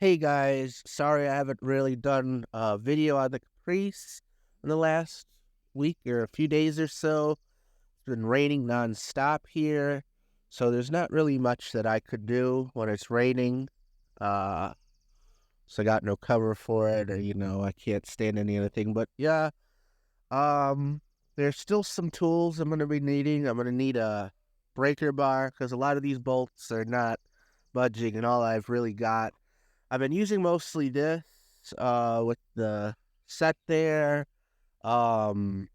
Hey guys, sorry I haven't really done a video on the Caprice in the last week or a few days or so. It's been raining nonstop here, so there's not really much that I could do when it's raining. Uh, so I got no cover for it, or I can't stand any anything. But yeah, um, there's still some tools I'm gonna be needing. I'm gonna need a breaker bar because a lot of these bolts are not budging, and all I've really got I've been using mostly this, with the set there, um,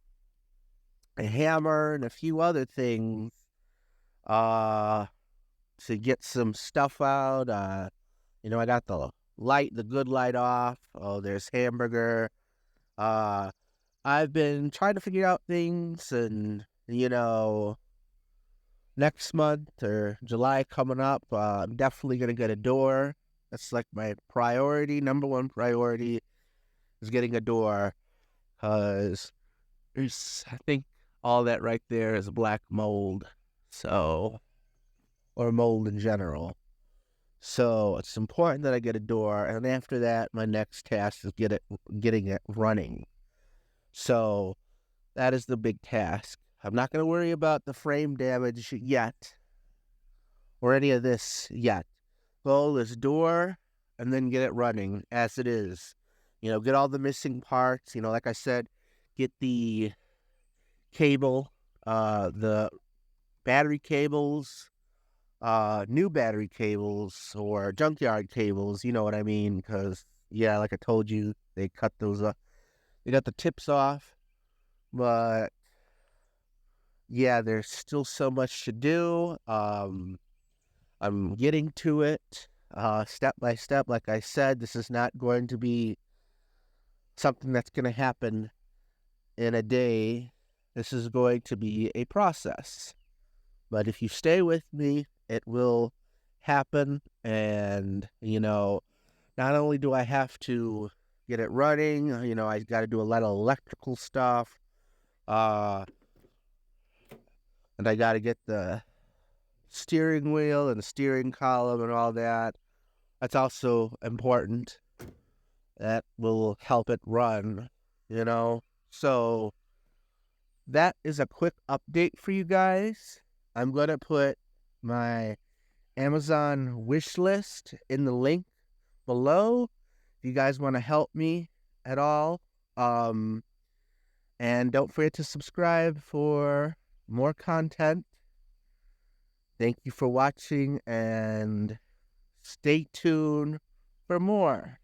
a hammer and a few other things, uh, to get some stuff out. I got the good light off. Oh, there's hamburger. Uh, I've been trying to figure out things and, next month or July coming up, I'm definitely gonna get a door. That's like my priority, number one priority is getting a door, cause I think all that right there is black mold, so or mold in general. So it's important that I get a door, and after that, my next task is getting it running. So that is the big task. I'm not gonna worry about the frame damage yet, or any of this yet. Goal is door, and then get it running as it is. Get all the missing parts. Like I said, get the cable, the battery cables, new battery cables or junkyard cables. You know what I mean? Because yeah, like I told you, they cut those up. They got the tips off, but yeah, there's still so much to do. I'm getting to it, step by step. Like I said, this is not going to be something that's going to happen in a day. This is going to be a process. But if you stay with me, it will happen. And, not only do I have to get it running, I got to do a lot of electrical stuff. Uh, and I got to get the steering wheel and the steering column and all that. That's also important. That will help it run. So that is a quick update for you guys. I'm going to put my Amazon wish list in the link below if you guys want to help me at all. And don't forget to subscribe for more content. Thank you for watching and stay tuned for more.